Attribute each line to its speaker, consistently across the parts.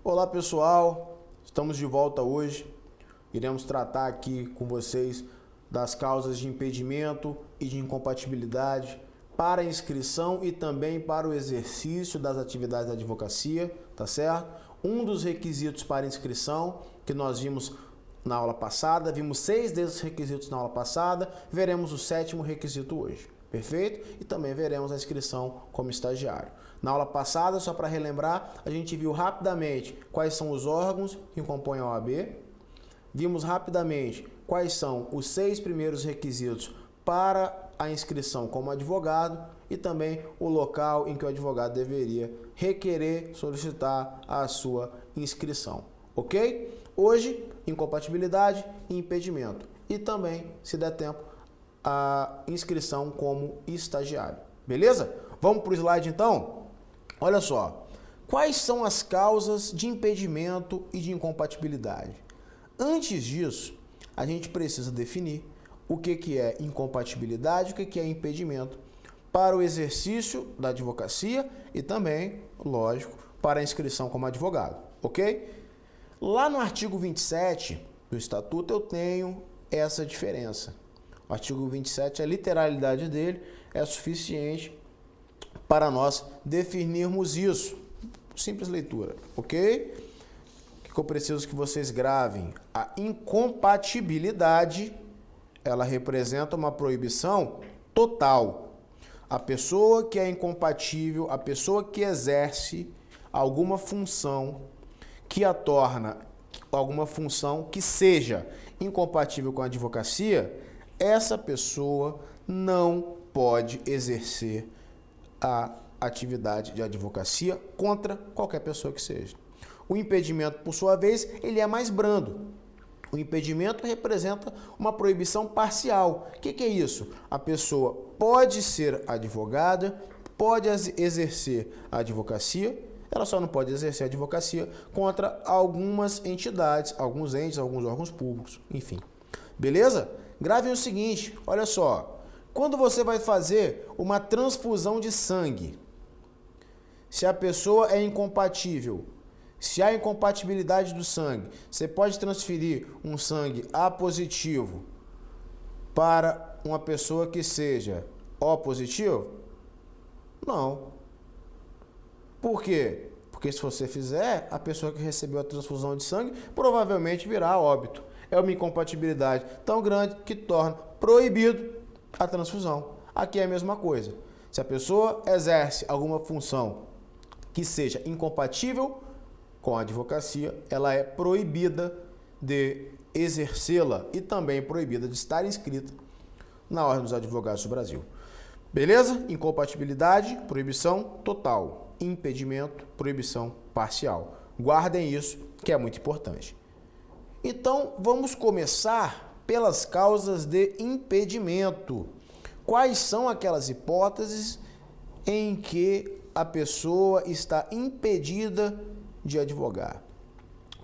Speaker 1: Olá pessoal, estamos de volta hoje. Iremos tratar aqui com vocês das causas de impedimento e de incompatibilidade para a inscrição e também para o exercício das atividades da advocacia, tá certo? Um dos requisitos para inscrição que nós vimos na aula passada, vimos 6 desses requisitos na aula passada, veremos o 7º requisito hoje, perfeito? E também veremos a inscrição como estagiário. Na aula passada, só para relembrar, a gente viu rapidamente quais são os órgãos que compõem a OAB, vimos rapidamente quais são os 6 primeiros requisitos para a inscrição como advogado e também o local em que o advogado deveria requerer, solicitar a sua inscrição, ok? Hoje, incompatibilidade e impedimento e também, se der tempo, a inscrição como estagiário, beleza? Vamos para o slide então? Olha só, quais são as causas de impedimento e de incompatibilidade? Antes disso, a gente precisa definir o que é incompatibilidade, o que é impedimento para o exercício da advocacia e também, lógico, para a inscrição como advogado, ok? Lá no artigo 27 do Estatuto eu tenho essa diferença. O artigo 27, a literalidade dele é suficiente para nós definirmos isso. Simples leitura, ok? O que eu preciso que vocês gravem? A incompatibilidade, ela representa uma proibição total. A pessoa que é incompatível, a pessoa que exerce alguma função que a torna alguma função que seja incompatível com a advocacia, essa pessoa não pode exercer a atividade de advocacia contra qualquer pessoa que seja. O impedimento, por sua vez, ele é mais brando. O impedimento representa uma proibição parcial. O que é isso? A pessoa pode ser advogada, pode exercer a advocacia, ela só não pode exercer a advocacia contra algumas entidades, alguns entes, alguns órgãos públicos, enfim. Beleza? Gravem o seguinte, olha só. Quando você vai fazer uma transfusão de sangue, se a pessoa é incompatível, se há incompatibilidade do sangue, você pode transferir um sangue A positivo para uma pessoa que seja O positivo? Não. Por quê? Porque se você fizer, a pessoa que recebeu a transfusão de sangue provavelmente virá óbito. É uma incompatibilidade tão grande que torna proibido a transfusão. Aqui é a mesma coisa. Se a pessoa exerce alguma função que seja incompatível com a advocacia, ela é proibida de exercê-la e também proibida de estar inscrita na Ordem dos Advogados do Brasil. Beleza? Incompatibilidade, proibição total. Impedimento, proibição parcial. Guardem isso, que é muito importante. Então, vamos começar pelas causas de impedimento. Quais são aquelas hipóteses em que a pessoa está impedida de advogar?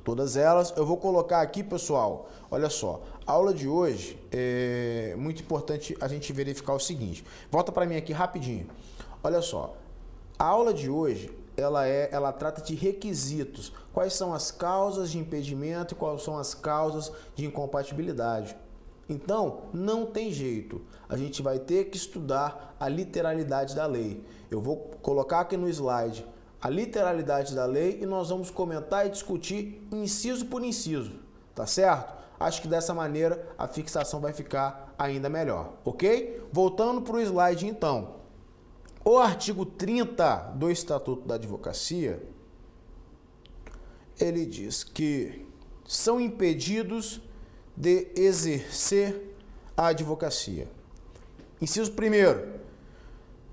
Speaker 1: Todas elas, eu vou colocar aqui, pessoal, olha só, a aula de hoje é muito importante a gente verificar o seguinte. Volta para mim aqui rapidinho. Olha só, a aula de hoje, ela trata de requisitos. Quais são as causas de impedimento e quais são as causas de incompatibilidade. Então, não tem jeito. A gente vai ter que estudar a literalidade da lei. Eu vou colocar aqui no slide a literalidade da lei e nós vamos comentar e discutir inciso por inciso, tá certo? Acho que dessa maneira a fixação vai ficar ainda melhor, ok? Voltando para o slide então. O artigo 30 do Estatuto da Advocacia, ele diz que são impedidos de exercer a advocacia. Inciso 1º,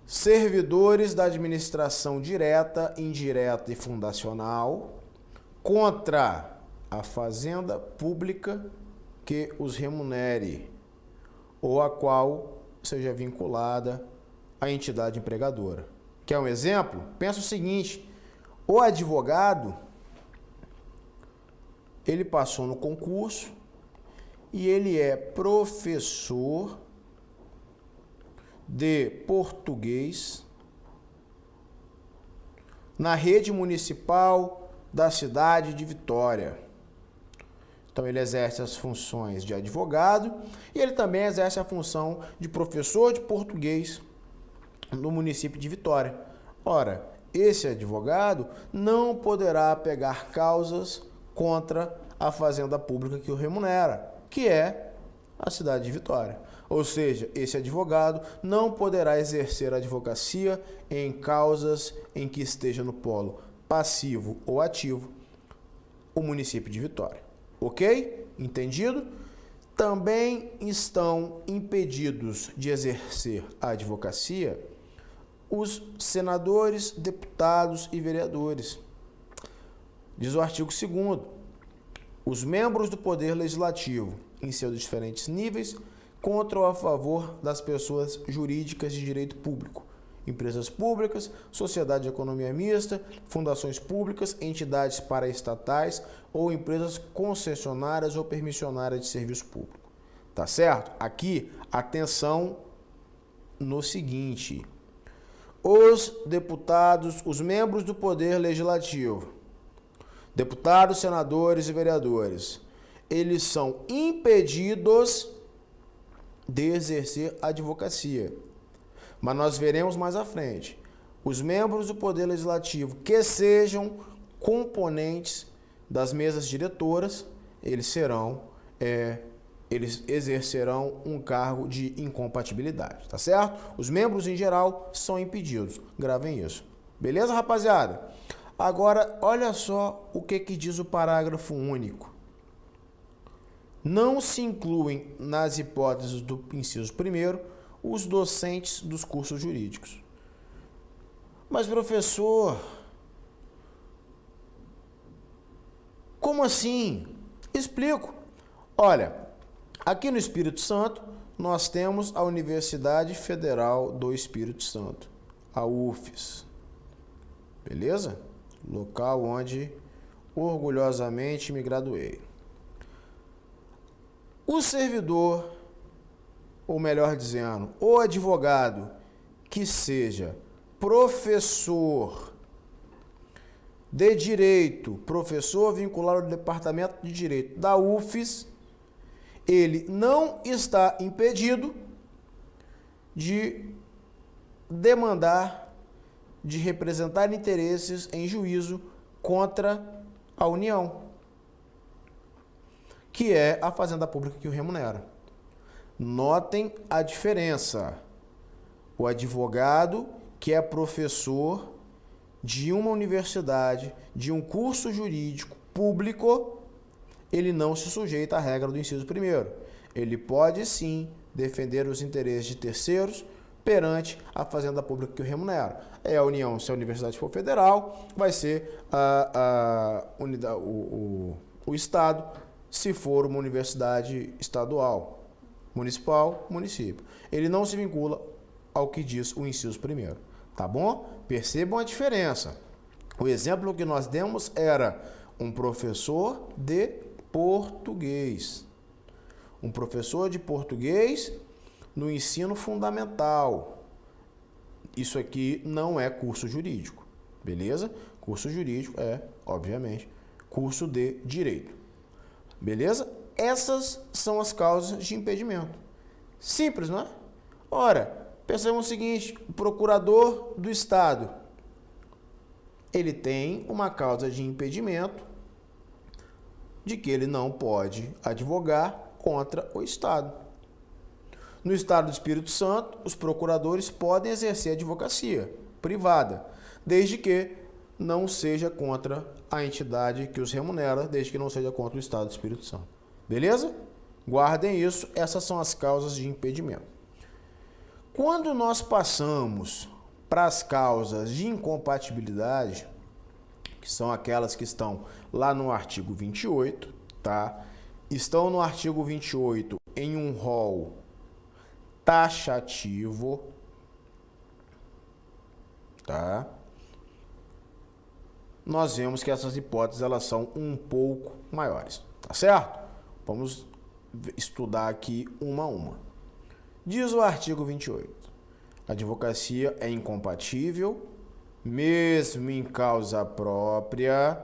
Speaker 1: servidores da administração direta, indireta e fundacional contra a fazenda pública que os remunere ou a qual seja vinculada a entidade empregadora. Quer um exemplo? Pensa o seguinte, o advogado, ele passou no concurso e ele é professor de português na rede municipal da cidade de Vitória. Então, ele exerce as funções de advogado e ele também exerce a função de professor de português no município de Vitória. Ora, esse advogado não poderá pegar causas contra a fazenda pública que o remunera, que é a cidade de Vitória. Ou seja, esse advogado não poderá exercer a advocacia em causas em que esteja no polo passivo ou ativo o município de Vitória. Ok? Entendido? Também estão impedidos de exercer a advocacia os senadores, deputados e vereadores. Diz o artigo 2º, os membros do Poder Legislativo, em seus diferentes níveis, contra ou a favor das pessoas jurídicas de direito público, empresas públicas, sociedade de economia mista, fundações públicas, entidades paraestatais ou empresas concessionárias ou permissionárias de serviço público. Tá certo? Aqui, atenção no seguinte: os deputados, os membros do Poder Legislativo, deputados, senadores e vereadores, eles são impedidos de exercer a advocacia. Mas nós veremos mais à frente. Os membros do Poder Legislativo que sejam componentes das mesas diretoras, eles exercerão um cargo de incompatibilidade, tá certo? Os membros em geral são impedidos. Gravem isso. Beleza, rapaziada? Agora, olha só o que diz o parágrafo único. Não se incluem nas hipóteses do inciso 1º os docentes dos cursos jurídicos. Mas, professor, como assim? Explico. Olha, aqui no Espírito Santo, nós temos a Universidade Federal do Espírito Santo, a UFES. Beleza? Local onde orgulhosamente me graduei. O servidor, ou melhor dizendo, o advogado que seja professor de direito, professor vinculado ao departamento de direito da UFES, ele não está impedido de demandar, de representar interesses em juízo contra a União, que é a fazenda pública que o remunera. Notem a diferença. O advogado que é professor de uma universidade, de um curso jurídico público, ele não se sujeita à regra do inciso 1º. Ele pode sim defender os interesses de terceiros perante a fazenda pública que o remunera. É a União, se a universidade for federal, vai ser o Estado, se for uma universidade estadual, municipal, município. Ele não se vincula ao que diz o inciso 1º, tá bom? Percebam a diferença. O exemplo que nós demos era um professor de português. Um professor de português no ensino fundamental. Isso aqui não é curso jurídico, beleza? Curso jurídico é, obviamente, curso de direito. Beleza? Essas são as causas de impedimento. Simples, não é? Ora, pensamos o seguinte, o procurador do Estado, ele tem uma causa de impedimento de que ele não pode advogar contra o Estado. No Estado do Espírito Santo, os procuradores podem exercer advocacia privada, desde que não seja contra a entidade que os remunera, desde que não seja contra o Estado do Espírito Santo. Beleza? Guardem isso, essas são as causas de impedimento. Quando nós passamos para as causas de incompatibilidade, que são aquelas que estão lá no artigo 28, tá? Estão no artigo 28 em um rol taxativo, tá? Nós vemos que essas hipóteses elas são um pouco maiores, tá certo? Vamos estudar aqui uma a uma. Diz o artigo 28, a advocacia é incompatível, mesmo em causa própria,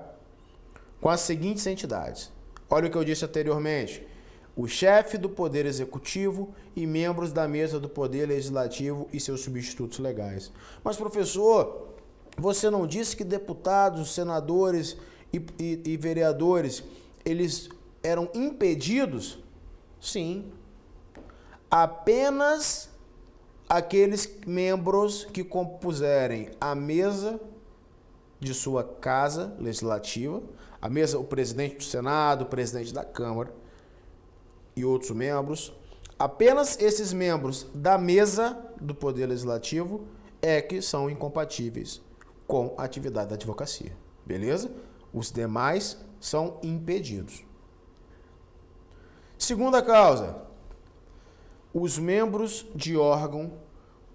Speaker 1: com as seguintes entidades. Olha o que eu disse anteriormente. O chefe do Poder Executivo e membros da mesa do Poder Legislativo e seus substitutos legais. Mas, professor, você não disse que deputados, senadores e vereadores, eles eram impedidos? Sim. Apenas aqueles membros que compuserem a mesa de sua casa legislativa, a mesa, o presidente do Senado, o presidente da Câmara e outros membros, apenas esses membros da mesa do Poder Legislativo é que são incompatíveis com a atividade da advocacia, beleza? Os demais são impedidos. Segunda causa, os membros de órgão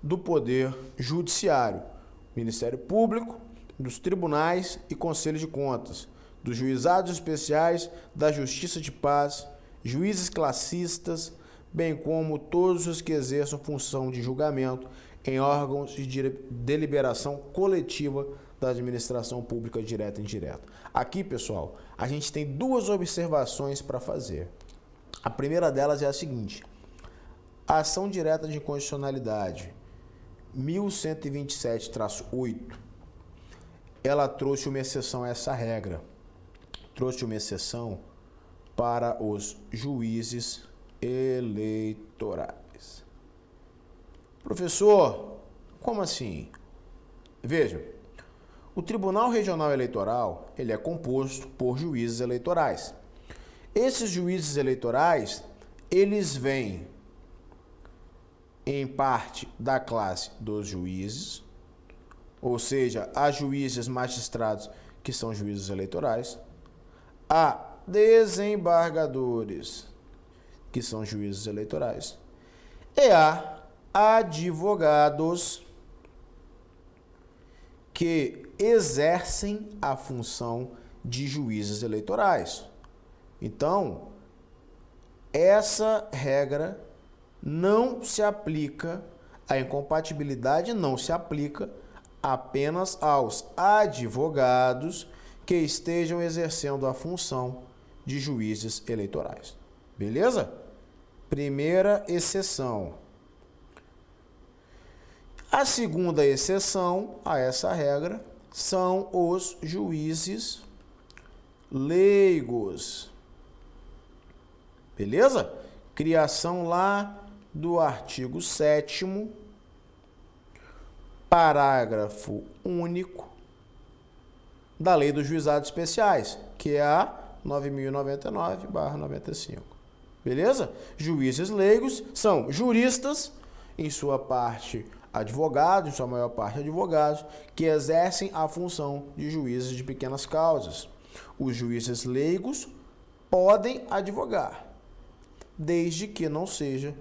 Speaker 1: do Poder Judiciário, Ministério Público, dos tribunais e Conselho de Contas, dos juizados especiais, da Justiça de Paz, juízes classistas, bem como todos os que exerçam função de julgamento em órgãos de deliberação coletiva da administração pública direta e indireta. Aqui, pessoal, a gente tem duas observações para fazer. A primeira delas é a seguinte: a ação direta de inconstitucionalidade 1127-8, ela trouxe uma exceção a essa regra. Trouxe uma exceção para os juízes eleitorais. Professor, como assim? Veja, o Tribunal Regional Eleitoral, ele é composto por juízes eleitorais. Esses juízes eleitorais, eles vêm em parte da classe dos juízes, ou seja, há juízes magistrados que são juízes eleitorais, há desembargadores que são juízes eleitorais e há advogados que exercem a função de juízes eleitorais. Então, essa regra não se aplica, a incompatibilidade não se aplica apenas aos advogados que estejam exercendo a função de juízes eleitorais. Beleza? Primeira exceção. A segunda exceção a essa regra são os juízes leigos. Beleza? Criação lá do artigo 7º, parágrafo único da Lei dos Juizados Especiais, que é a 9.099/95. Beleza? Juízes leigos são juristas, em sua parte advogados, em sua maior parte advogados, que exercem a função de juízes de pequenas causas. Os juízes leigos podem advogar, desde que não seja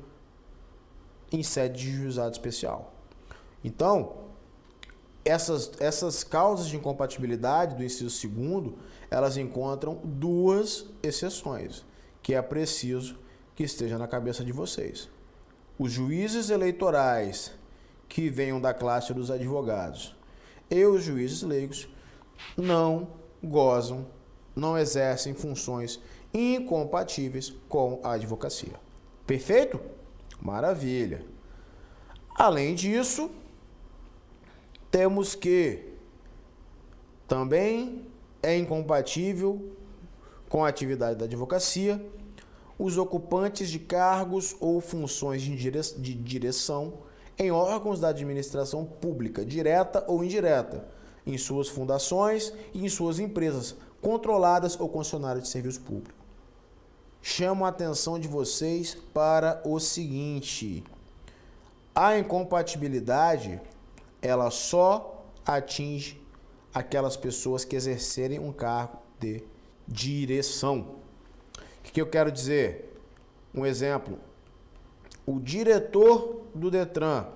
Speaker 1: em sede de juizado especial. Então, essas causas de incompatibilidade do inciso 2º, elas encontram duas exceções, que é preciso que esteja na cabeça de vocês. Os juízes eleitorais que venham da classe dos advogados e os juízes leigos não gozam, não exercem funções incompatíveis com a advocacia. Perfeito? Maravilha. Além disso, temos que também é incompatível com a atividade da advocacia os ocupantes de cargos ou funções de direção em órgãos da administração pública, direta ou indireta, em suas fundações e em suas empresas, controladas ou concessionárias de serviço público. Chamo a atenção de vocês para o seguinte: a incompatibilidade, ela só atinge aquelas pessoas que exercerem um cargo de direção. O que eu quero dizer? Um exemplo: o diretor do Detran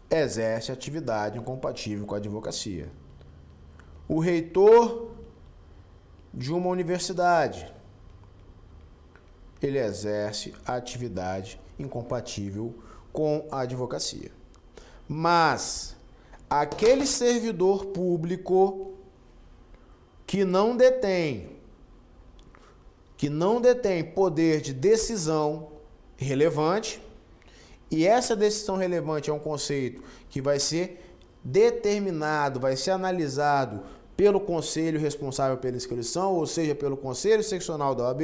Speaker 1: exerce atividade incompatível com a advocacia. O reitor de uma universidade, ele exerce atividade incompatível com a advocacia. Mas aquele servidor público que não detém poder de decisão relevante, e essa decisão relevante é um conceito que vai ser determinado, vai ser analisado pelo conselho responsável pela inscrição, ou seja, pelo conselho seccional da OAB,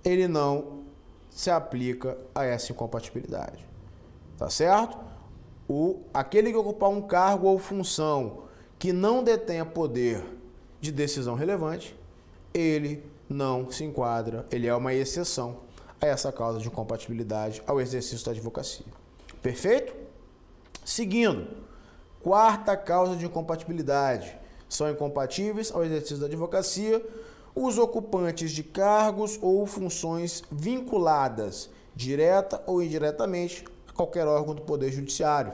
Speaker 1: ele não se aplica a essa incompatibilidade. Tá certo? Aquele que ocupar um cargo ou função que não detenha poder de decisão relevante, ele não se enquadra, ele é uma exceção a essa causa de incompatibilidade ao exercício da advocacia. Perfeito? Seguindo, quarta causa de incompatibilidade. São incompatíveis ao exercício da advocacia os ocupantes de cargos ou funções vinculadas, direta ou indiretamente, a qualquer órgão do Poder Judiciário,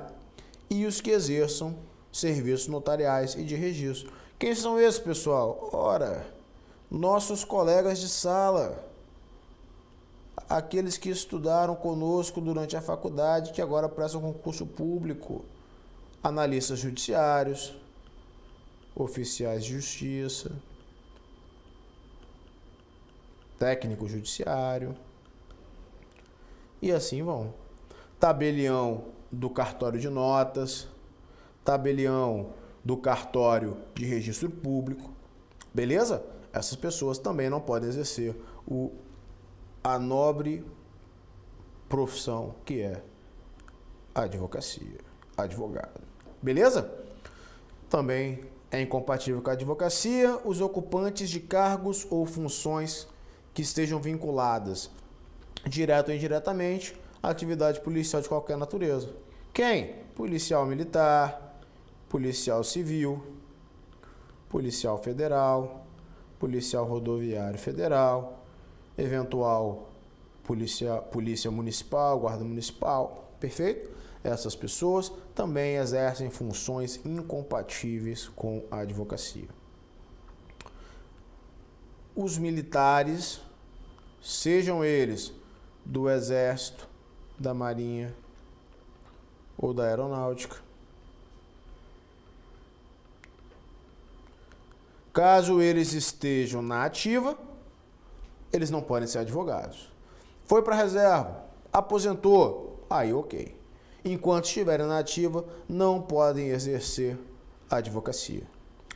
Speaker 1: e os que exerçam serviços notariais e de registro. Quem são esses, pessoal? Ora, nossos colegas de sala, aqueles que estudaram conosco durante a faculdade, que agora prestam concurso público, analistas judiciários, oficiais de justiça, técnico judiciário, e assim vão. Tabelião do cartório de notas, tabelião do cartório de registro público, beleza? Essas pessoas também não podem exercer a nobre profissão que é a advocacia, advogado, beleza? Também é incompatível com a advocacia os ocupantes de cargos ou funções que estejam vinculadas, direto ou indiretamente, à atividade policial de qualquer natureza. Quem? Policial militar, policial civil, policial federal, policial rodoviário federal, eventual polícia municipal, guarda municipal, perfeito? Essas pessoas também exercem funções incompatíveis com a advocacia. Os militares, sejam eles do Exército, da Marinha ou da Aeronáutica, caso eles estejam na ativa, eles não podem ser advogados. Foi para a reserva, aposentou, aí ok. Enquanto estiverem na ativa, não podem exercer a advocacia.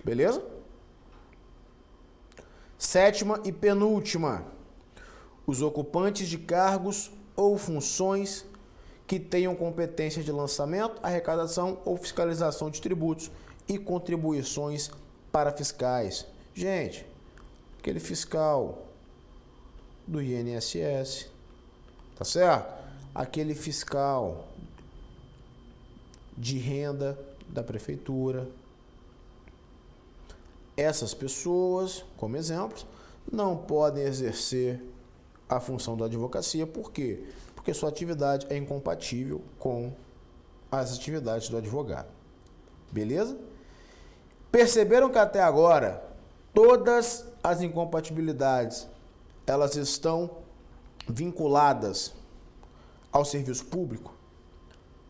Speaker 1: Beleza? Sétima e penúltima. Os ocupantes de cargos ou funções que tenham competência de lançamento, arrecadação ou fiscalização de tributos e contribuições para fiscais. Gente, aquele fiscal do INSS, tá certo? Aquele fiscal de renda da prefeitura. Essas pessoas, como exemplos, não podem exercer a função da advocacia. Por quê? Porque sua atividade é incompatível com as atividades do advogado. Beleza? Perceberam que até agora todas as incompatibilidades elas estão vinculadas ao serviço público?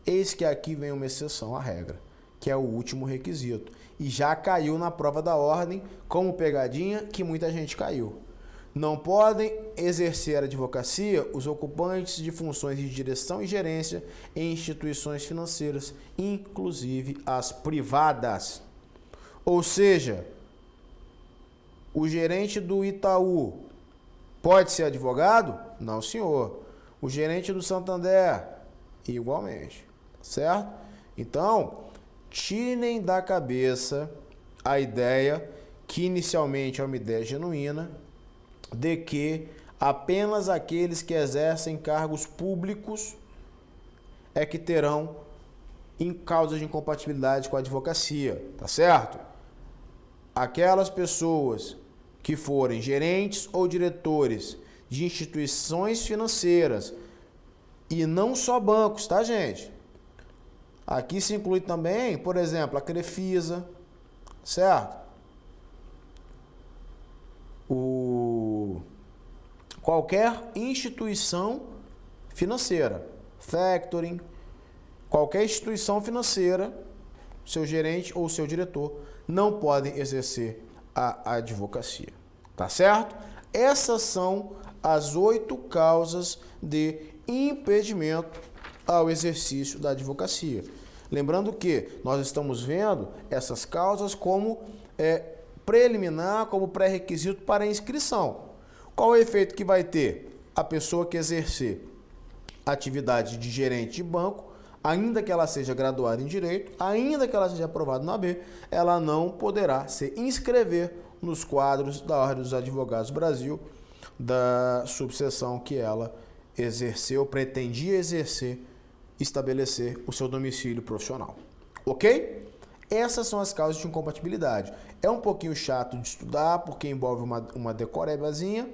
Speaker 1: Eis que aqui vem uma exceção à regra, que é o último requisito. E já caiu na prova da ordem como pegadinha que muita gente caiu. Não podem exercer a advocacia os ocupantes de funções de direção e gerência em instituições financeiras, inclusive as privadas. Ou seja, o gerente do Itaú pode ser advogado? Não, senhor. O gerente do Santander, igualmente. Certo? Então, tirem da cabeça a ideia, que inicialmente é uma ideia genuína, de que apenas aqueles que exercem cargos públicos é que terão causas de incompatibilidade com a advocacia, tá certo? Aquelas pessoas que forem gerentes ou diretores de instituições financeiras, e não só bancos, tá, gente? Aqui se inclui também, por exemplo, a Crefisa, certo? Qualquer instituição financeira, factoring, qualquer instituição financeira, seu gerente ou seu diretor não podem exercer a advocacia. Tá certo? Essas são as 8 causas de impedimento ao exercício da advocacia. Lembrando que nós estamos vendo essas causas como preliminar, como pré-requisito para a inscrição. Qual é o efeito que vai ter? A pessoa que exercer atividade de gerente de banco, ainda que ela seja graduada em Direito, ainda que ela seja aprovada na OAB, ela não poderá se inscrever nos quadros da Ordem dos Advogados do Brasil, da subseção que ela exerceu, pretendia exercer, estabelecer o seu domicílio profissional. Ok? Essas são as causas de incompatibilidade. É um pouquinho chato de estudar, porque envolve uma decorebazinha,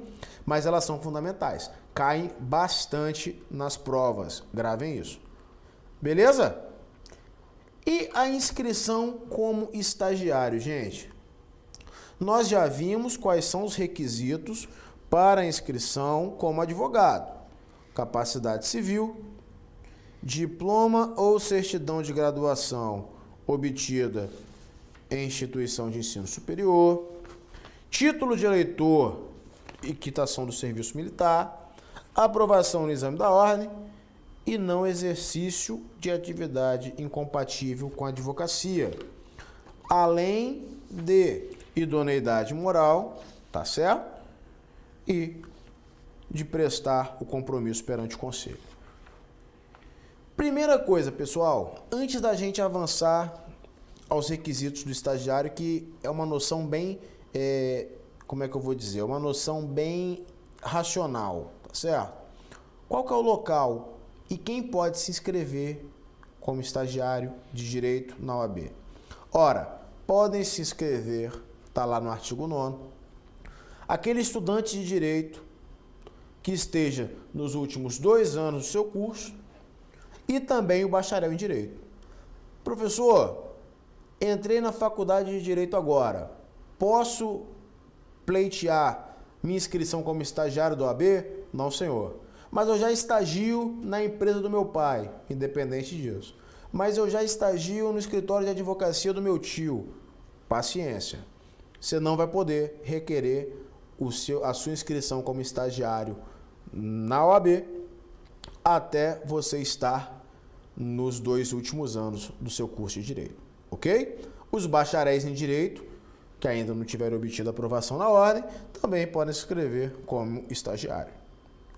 Speaker 1: mas elas são fundamentais. Caem bastante nas provas. Gravem isso. Beleza? E a inscrição como estagiário, gente? Nós já vimos quais são os requisitos para a inscrição como advogado. Capacidade civil, diploma ou certidão de graduação obtida em instituição de ensino superior, título de eleitor e quitação do serviço militar, aprovação no exame da ordem e não exercício de atividade incompatível com a advocacia, além de idoneidade moral, tá certo? E de prestar o compromisso perante o conselho. Primeira coisa, pessoal, antes da gente avançar aos requisitos do estagiário, que é uma noção bem, como é que eu vou dizer? Uma noção bem racional, tá certo? Qual que é o local e quem pode se inscrever como estagiário de Direito na OAB? Ora, podem se inscrever, tá lá no artigo 9º, aquele estudante de Direito que esteja nos últimos 2 anos do seu curso, e também o bacharel em Direito. Professor, entrei na faculdade de Direito agora. Posso pleitear minha inscrição como estagiário do OAB? Não, senhor. Mas eu já estagio na empresa do meu pai, independente disso. Mas eu já estagio no escritório de advocacia do meu tio. Paciência. Você não vai poder requerer a sua inscrição como estagiário na OAB até você estar nos 2 últimos anos do seu curso de Direito, ok? Os bacharéis em Direito, que ainda não tiveram obtido aprovação na ordem, também podem se inscrever como estagiário,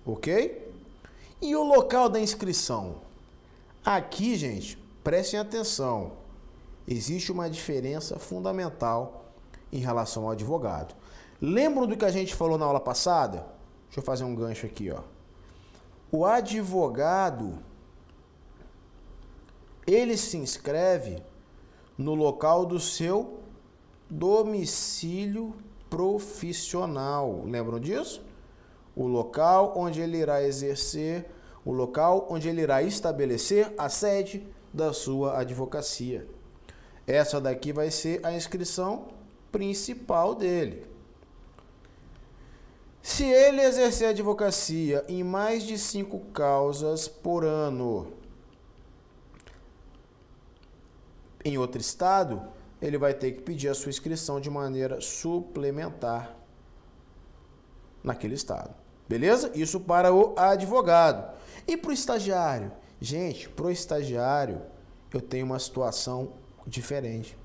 Speaker 1: ok? E o local da inscrição? Aqui, gente, prestem atenção, existe uma diferença fundamental em relação ao advogado. Lembram do que a gente falou na aula passada? Deixa eu fazer um gancho aqui, ó. O advogado, ele se inscreve no local do seu domicílio profissional. Lembram disso? O local onde ele irá exercer, o local onde ele irá estabelecer a sede da sua advocacia. Essa daqui vai ser a inscrição principal dele. Se ele exercer advocacia em mais de 5 causas por ano em outro estado, ele vai ter que pedir a sua inscrição de maneira suplementar naquele estado. Beleza? Isso para o advogado. E para o estagiário? Gente, para o estagiário eu tenho uma situação diferente.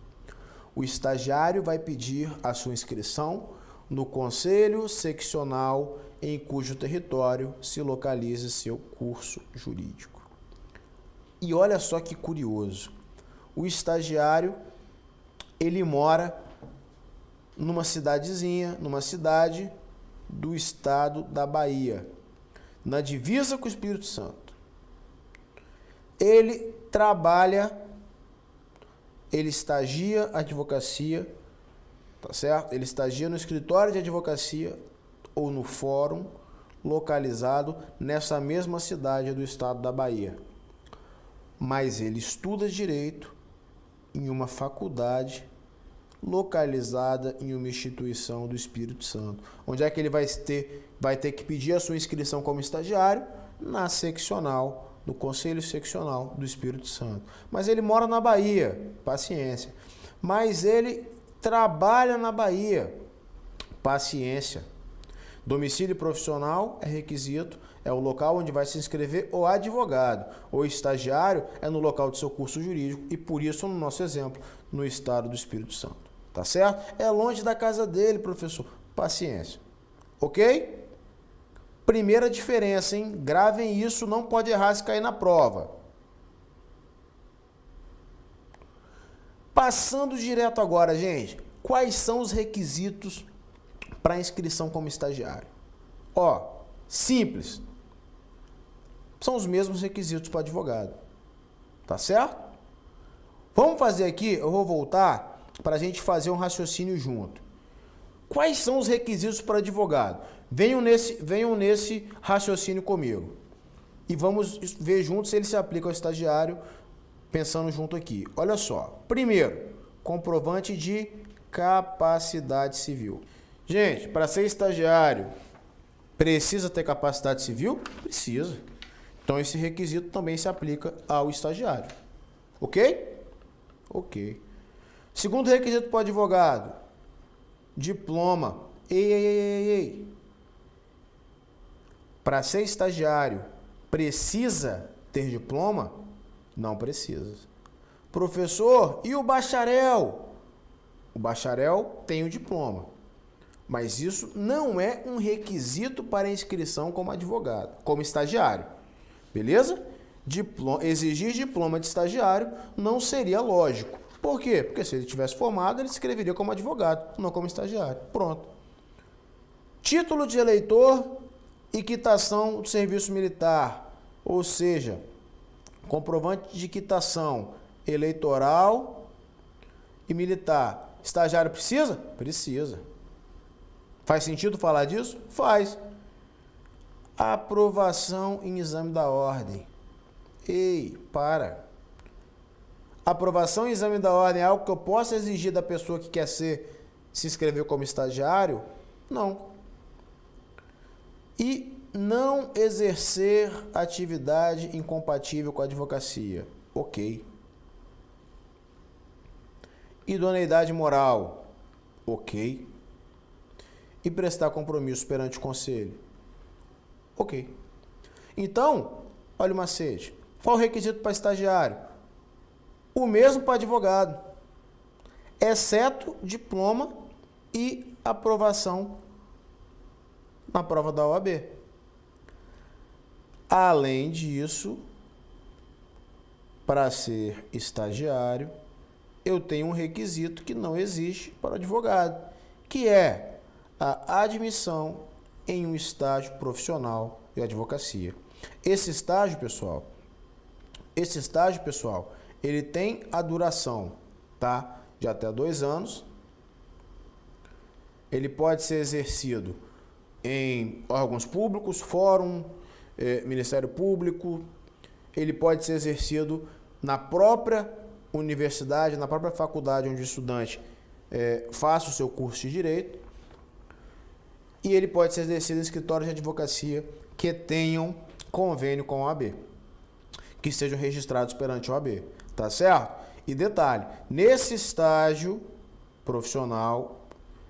Speaker 1: O estagiário vai pedir a sua inscrição no conselho seccional em cujo território se localize seu curso jurídico. E olha só que curioso. O estagiário, ele mora numa cidadezinha, numa cidade do estado da Bahia, na divisa com o Espírito Santo. Ele trabalha, ele estagia advocacia, tá certo? Ele estagia no escritório de advocacia ou no fórum localizado nessa mesma cidade do estado da Bahia. Mas ele estuda direito em uma faculdade localizada em uma instituição do Espírito Santo. Onde é que ele vai ter que pedir a sua inscrição como estagiário? Na seccional, no Conselho Seccional do Espírito Santo. Mas ele mora na Bahia, paciência. Mas ele trabalha na Bahia. Paciência. Domicílio profissional é requisito, é o local onde vai se inscrever o advogado. O estagiário é no local do seu curso jurídico e por isso, no nosso exemplo, no estado do Espírito Santo. Tá certo? É longe da casa dele, professor. Paciência. Ok? Primeira diferença, hein? Gravem isso, não pode errar se cair na prova. Passando direto agora, gente. Quais são os requisitos para inscrição como estagiário? Ó, simples. São os mesmos requisitos para advogado. Tá certo? Vamos fazer aqui, eu vou voltar para a gente fazer um raciocínio junto. Quais são os requisitos para advogado? Venham nesse raciocínio comigo. E vamos ver juntos se ele se aplica ao estagiário, pensando junto aqui. Olha só. Primeiro, comprovante de capacidade civil. Gente, para ser estagiário, precisa ter capacidade civil? Precisa. Então, esse requisito também se aplica ao estagiário. Ok? Ok. Segundo requisito para o advogado, diploma. Ei. Para ser estagiário, precisa ter diploma? Não precisa. Professor, e o bacharel? O bacharel tem o diploma. Mas isso não é um requisito para inscrição como advogado, como estagiário. Beleza? Exigir diploma de estagiário não seria lógico. Por quê? Porque se ele tivesse formado, ele se inscreveria como advogado, não como estagiário. Pronto. Título de eleitor e quitação do serviço militar. Ou seja, comprovante de quitação eleitoral e militar. Estagiário precisa? Precisa. Faz sentido falar disso? Faz. Aprovação em exame da ordem. Ei, para. Aprovação em exame da ordem é algo que eu posso exigir da pessoa que quer se inscrever como estagiário? Não. E não exercer atividade incompatível com a advocacia. Ok. Idoneidade moral. Ok. E prestar compromisso perante o conselho. Ok. Então, olha o macete. Qual o requisito para estagiário? O mesmo para advogado, exceto diploma e aprovação na prova da OAB. Além disso, para ser estagiário, eu tenho um requisito que não existe para o advogado, que é a admissão em um estágio profissional de advocacia. Esse estágio, pessoal, ele tem a duração, tá? De até 2 anos. Ele pode ser exercido em órgãos públicos, fórum, Ministério Público. Ele pode ser exercido na própria universidade, na própria faculdade onde o estudante faça o seu curso de Direito. E ele pode ser exercido em escritórios de advocacia que tenham convênio com a OAB, que sejam registrados perante a OAB, tá certo? E detalhe, nesse estágio profissional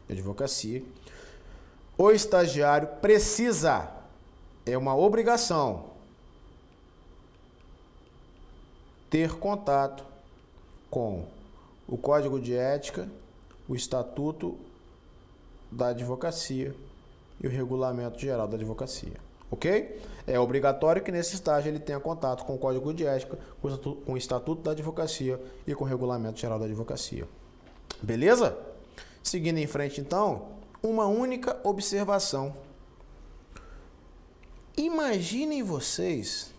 Speaker 1: de advocacia, o estagiário precisa, é uma obrigação, ter contato com o Código de Ética, o Estatuto da Advocacia e o Regulamento Geral da Advocacia. Ok? É obrigatório que nesse estágio ele tenha contato com o Código de Ética, com o Estatuto da Advocacia e com o Regulamento Geral da Advocacia. Beleza? Seguindo em frente, então, uma única observação. Imaginem vocês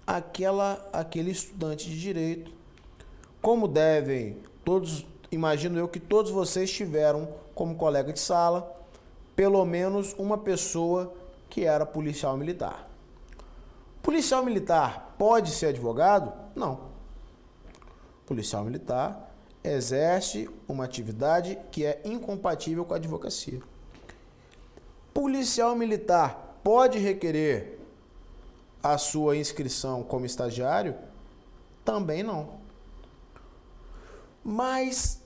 Speaker 1: aquele estudante de Direito, como devem todos, imagino eu que todos vocês tiveram como colega de sala, pelo menos uma pessoa que era policial militar. Policial militar pode ser advogado? Não. Policial militar exerce uma atividade que é incompatível com a advocacia. Policial militar pode requerer a sua inscrição como estagiário? Também não. Mas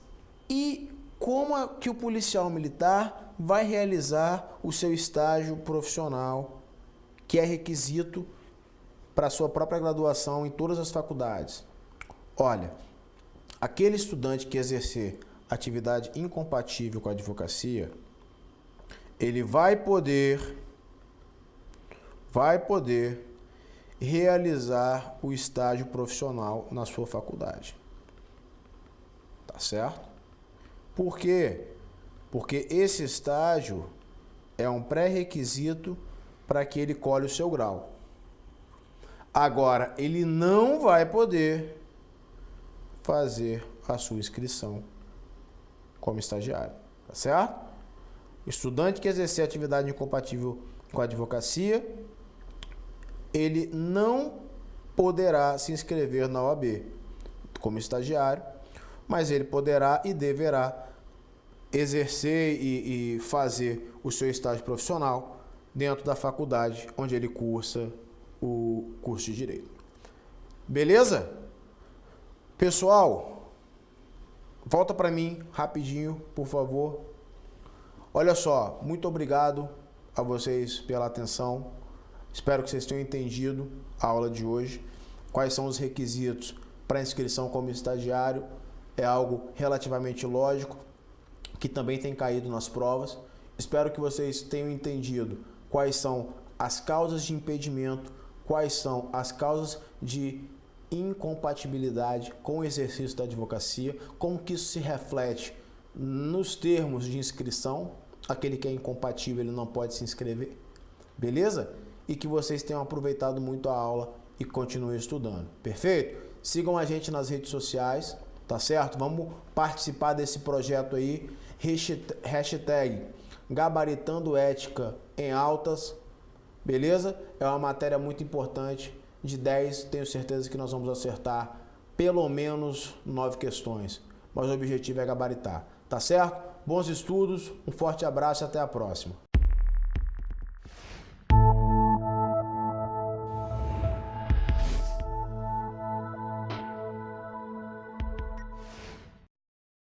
Speaker 1: E como é que o policial militar vai realizar o seu estágio profissional, que é requisito para a sua própria graduação em todas as faculdades? Olha, aquele estudante que exercer atividade incompatível com a advocacia, ele vai poder realizar o estágio profissional na sua faculdade. Tá certo? Por quê? Porque esse estágio é um pré-requisito para que ele colhe o seu grau. Agora, ele não vai poder fazer a sua inscrição como estagiário, tá certo? O estudante que exercer atividade incompatível com a advocacia, ele não poderá se inscrever na OAB como estagiário, mas ele poderá e deverá exercer e fazer o seu estágio profissional dentro da faculdade onde ele cursa o curso de Direito. Beleza? Pessoal, volta para mim rapidinho, por favor. Olha só, muito obrigado a vocês pela atenção. Espero que vocês tenham entendido a aula de hoje. Quais são os requisitos para inscrição como estagiário? É algo relativamente lógico, que também tem caído nas provas. Espero que vocês tenham entendido quais são as causas de impedimento, quais são as causas de incompatibilidade com o exercício da advocacia, como que isso se reflete nos termos de inscrição. Aquele que é incompatível, ele não pode se inscrever. Beleza? E que vocês tenham aproveitado muito a aula e continuem estudando. Perfeito? Sigam a gente nas redes sociais, tá certo? Vamos participar desse projeto aí. Hashtag Gabaritando Ética em Altas. Beleza? É uma matéria muito importante. De 10, tenho certeza que nós vamos acertar pelo menos 9 questões. Mas o objetivo é gabaritar. Tá certo? Bons estudos, um forte abraço e até a próxima.